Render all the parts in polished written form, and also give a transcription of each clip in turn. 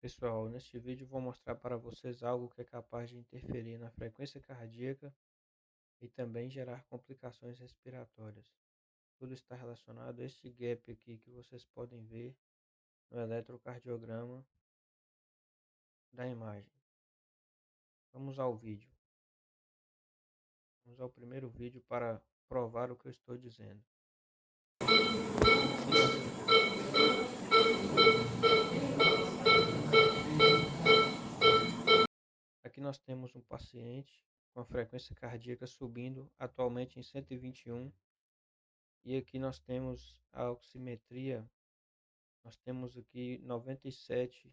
Pessoal, neste vídeo vou mostrar para vocês algo que é capaz de interferir na frequência cardíaca e também gerar complicações respiratórias. Tudo está relacionado a este gap aqui que vocês podem ver no eletrocardiograma da imagem. Vamos ao vídeo. Vamos ao primeiro vídeo para provar o que eu estou dizendo. Aqui nós temos um paciente com a frequência cardíaca subindo atualmente em 121 e aqui nós temos a oximetria. Nós temos aqui 97%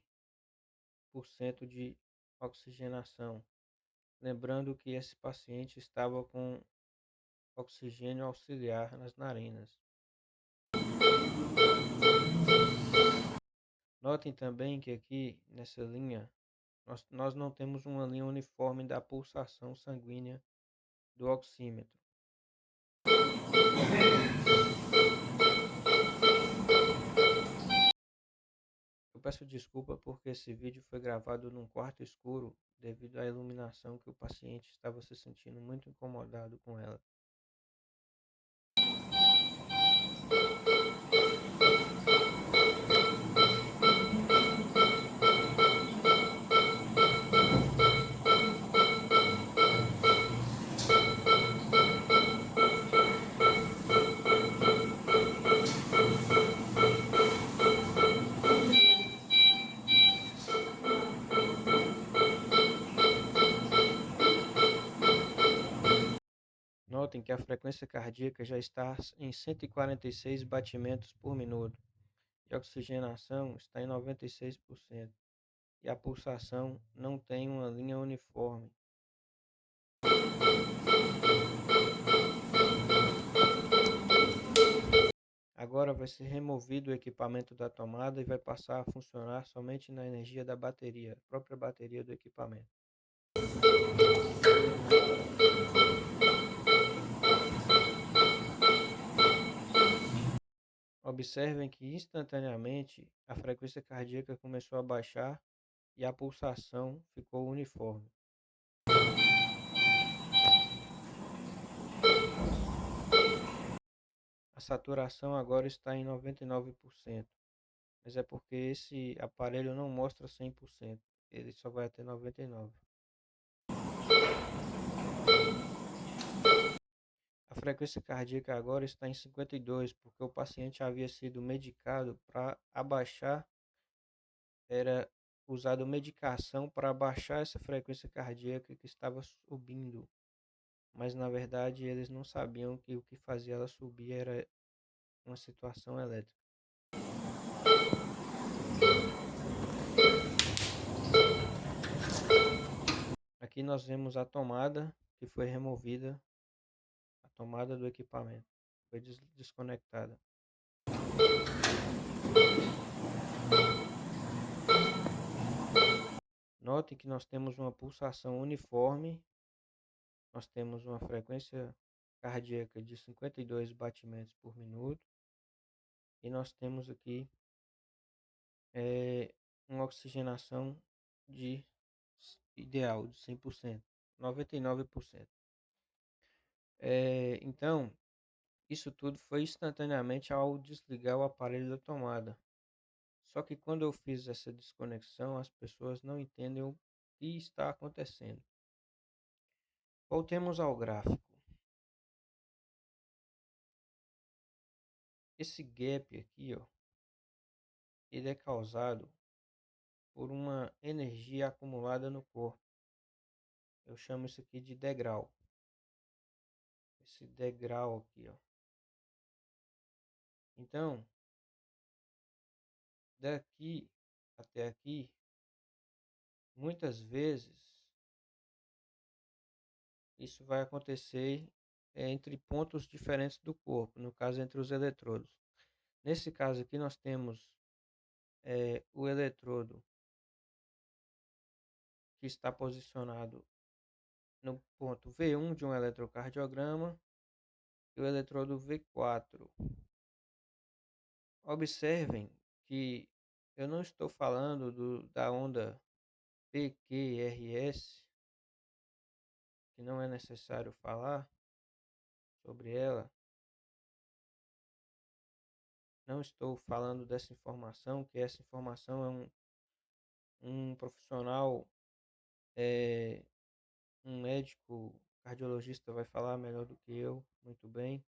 de oxigenação. Lembrando que esse paciente estava com oxigênio auxiliar nas narinas. Notem também que aqui nessa linha, nós não temos uma linha uniforme da pulsação sanguínea do oxímetro. Eu peço desculpa porque esse vídeo foi gravado num quarto escuro devido à iluminação que o paciente estava se sentindo muito incomodado com ela. Notem que a frequência cardíaca já está em 146 batimentos por minuto e a oxigenação está em 96% e a pulsação não tem uma linha uniforme. Agora vai ser removido o equipamento da tomada e vai passar a funcionar somente na energia da bateria, a própria bateria do equipamento. Observem que instantaneamente a frequência cardíaca começou a baixar e a pulsação ficou uniforme. A saturação agora está em 99%, mas é porque esse aparelho não mostra 100%, ele só vai até 99%. A frequência cardíaca agora está em 52, porque o paciente havia sido medicado para abaixar, era usado medicação para abaixar essa frequência cardíaca que estava subindo, mas na verdade eles não sabiam que o que fazia ela subir era uma situação elétrica. Aqui nós vemos a tomada que foi removida, a tomada do equipamento foi desconectada. Notem que nós temos uma pulsação uniforme, nós temos uma frequência cardíaca de 52 batimentos por minuto e nós temos aqui uma oxigenação ideal de 100%, 99%. Então, isso tudo foi instantaneamente ao desligar o aparelho da tomada. Só que quando eu fiz essa desconexão, as pessoas não entendem o que está acontecendo. Voltemos ao gráfico. Esse gap aqui, ó, ele é causado por uma energia acumulada no corpo. Eu chamo isso aqui de degrau. Esse degrau aqui, ó. Então, daqui até aqui, muitas vezes isso vai acontecer entre pontos diferentes do corpo, no caso entre os eletrodos. Nesse caso aqui nós temos o eletrodo que está posicionado no ponto V1 de um eletrocardiograma e o eletrodo V4. Observem que Eu não estou falando da onda PQRS, que não é necessário falar sobre ela. Não estou falando dessa informação, que essa informação é um profissional, um médico cardiologista vai falar melhor do que eu, muito bem.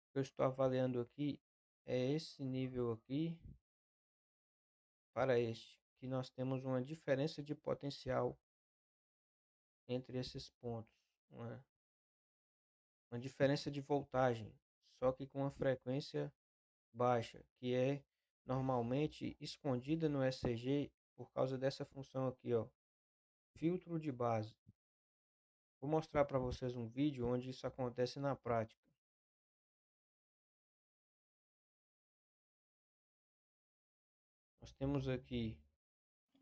O que eu estou avaliando aqui é esse nível aqui para este, que nós temos uma diferença de potencial entre esses pontos, uma diferença de voltagem, só que com uma frequência baixa, que é normalmente escondida no ECG por causa dessa função aqui, ó, filtro de base. Vou mostrar para vocês um vídeo onde isso acontece na prática. Nós temos aqui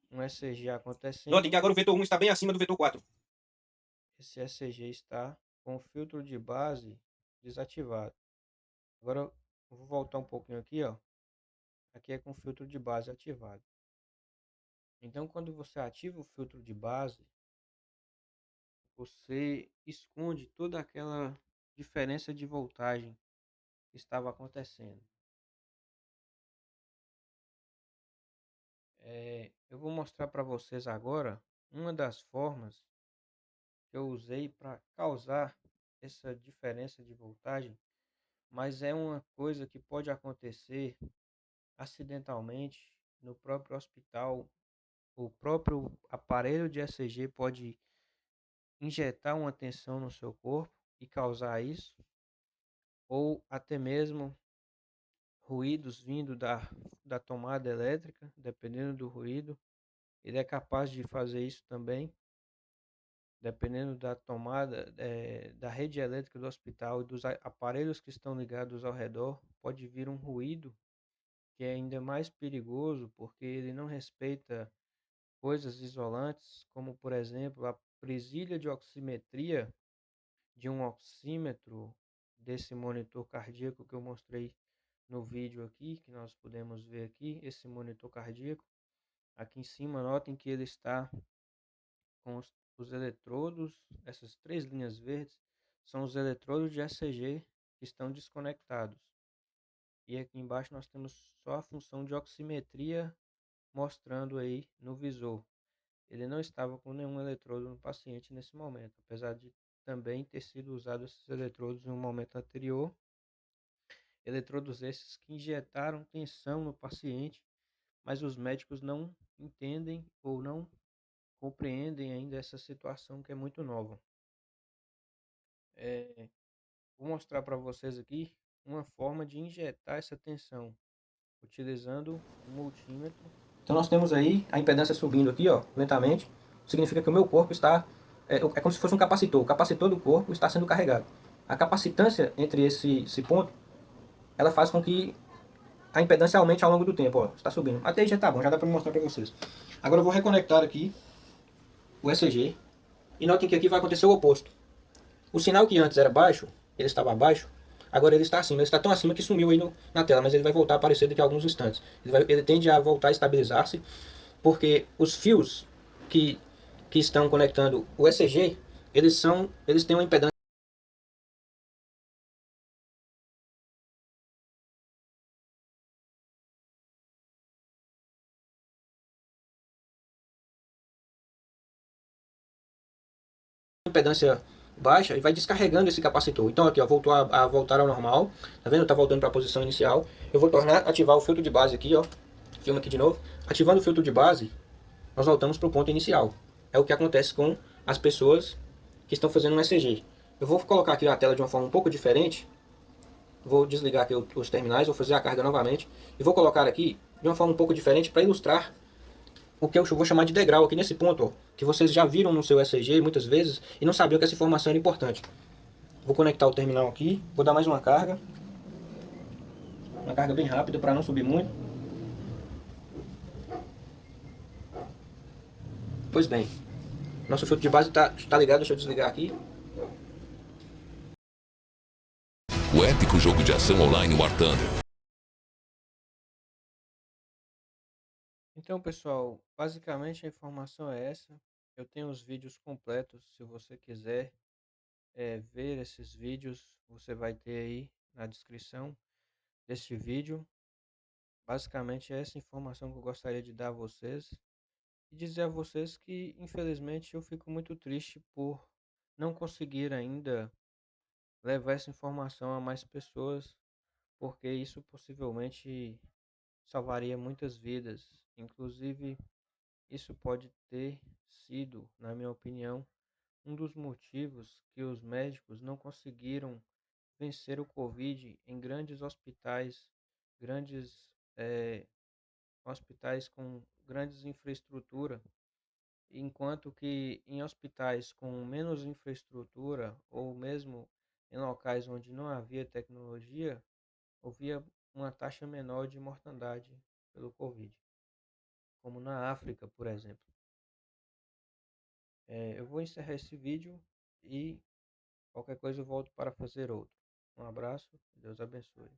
um ECG acontecendo. Notem que agora o vetor 1 está bem acima do vetor 4. Esse ECG está com o filtro de base desativado. Agora eu vou voltar um pouquinho aqui, ó. Aqui é com o filtro de base ativado. Então, quando você ativa o filtro de base, você esconde toda aquela diferença de voltagem que estava acontecendo. Eu vou mostrar para vocês agora uma das formas que eu usei para causar essa diferença de voltagem, mas é uma coisa que pode acontecer acidentalmente no próprio hospital. O próprio aparelho de ECG pode injetar uma tensão no seu corpo e causar isso, ou até mesmo ruídos vindo da tomada elétrica, dependendo do ruído. Ele é capaz de fazer isso também, dependendo da tomada, da rede elétrica do hospital e dos aparelhos que estão ligados ao redor. Pode vir um ruído que é ainda mais perigoso, porque ele não respeita coisas isolantes, como por exemplo a presilha de oximetria de um oxímetro desse monitor cardíaco que eu mostrei no vídeo aqui, que nós podemos ver aqui, esse monitor cardíaco. Aqui em cima, notem que ele está com os eletrodos, essas três linhas verdes, são os eletrodos de ECG que estão desconectados. E aqui embaixo nós temos só a função de oximetria mostrando aí no visor. Ele não estava com nenhum eletrodo no paciente nesse momento, apesar de também ter sido usado esses eletrodos em um momento anterior. Eletrodos esses que injetaram tensão no paciente, mas os médicos não entendem ou não compreendem ainda essa situação que é muito nova. Vou mostrar para vocês aqui uma forma de injetar essa tensão, utilizando um multímetro. Então nós temos aí a impedância subindo aqui, ó, lentamente. Significa que o meu corpo está... É como se fosse um capacitor. O capacitor do corpo está sendo carregado. A capacitância entre esse ponto, ela faz com que a impedância aumente ao longo do tempo, ó. Está subindo. Até aí já tá bom, já dá para mostrar para vocês. Agora eu vou reconectar aqui o ECG. E notem que aqui vai acontecer o oposto. O sinal que antes era baixo, ele estava abaixo, agora ele está acima. Ele está tão acima que sumiu aí na tela, mas ele vai voltar a aparecer daqui a alguns instantes. Ele tende a voltar a estabilizar-se, porque os fios que estão conectando o ECG, eles têm uma impedância baixa e vai descarregando esse capacitor. Então aqui, ó, voltou a voltar ao normal. Tá vendo? Tá voltando para a posição inicial. Eu vou ativar o filtro de base aqui, ó. Filma aqui de novo. Ativando o filtro de base, nós voltamos para o ponto inicial. É o que acontece com as pessoas que estão fazendo um ECG. Eu vou colocar aqui a tela de uma forma um pouco diferente. Vou desligar aqui os terminais, vou fazer a carga novamente. E vou colocar aqui de uma forma um pouco diferente para ilustrar o que eu vou chamar de degrau aqui nesse ponto, ó, que vocês já viram no seu ECG muitas vezes e não sabiam que essa informação era importante. Vou conectar o terminal aqui, vou dar mais uma carga bem rápida para não subir muito. Pois bem, nosso filtro de base está ligado, deixa eu desligar aqui. O épico jogo de ação online War Thunder Então, pessoal, basicamente a informação é essa. Eu tenho os vídeos completos. Se você quiser ver esses vídeos, você vai ter aí na descrição deste vídeo. Basicamente é essa informação que eu gostaria de dar a vocês e dizer a vocês que, infelizmente, eu fico muito triste por não conseguir ainda levar essa informação a mais pessoas, porque isso possivelmente salvaria muitas vidas. Inclusive, isso pode ter sido, na minha opinião, um dos motivos que os médicos não conseguiram vencer o Covid em grandes hospitais, grandes hospitais com grandes infraestrutura, enquanto que em hospitais com menos infraestrutura ou mesmo em locais onde não havia tecnologia, havia uma taxa menor de mortandade pelo Covid, como na África, por exemplo. Eu vou encerrar esse vídeo e qualquer coisa eu volto para fazer outro. Um abraço, Deus abençoe.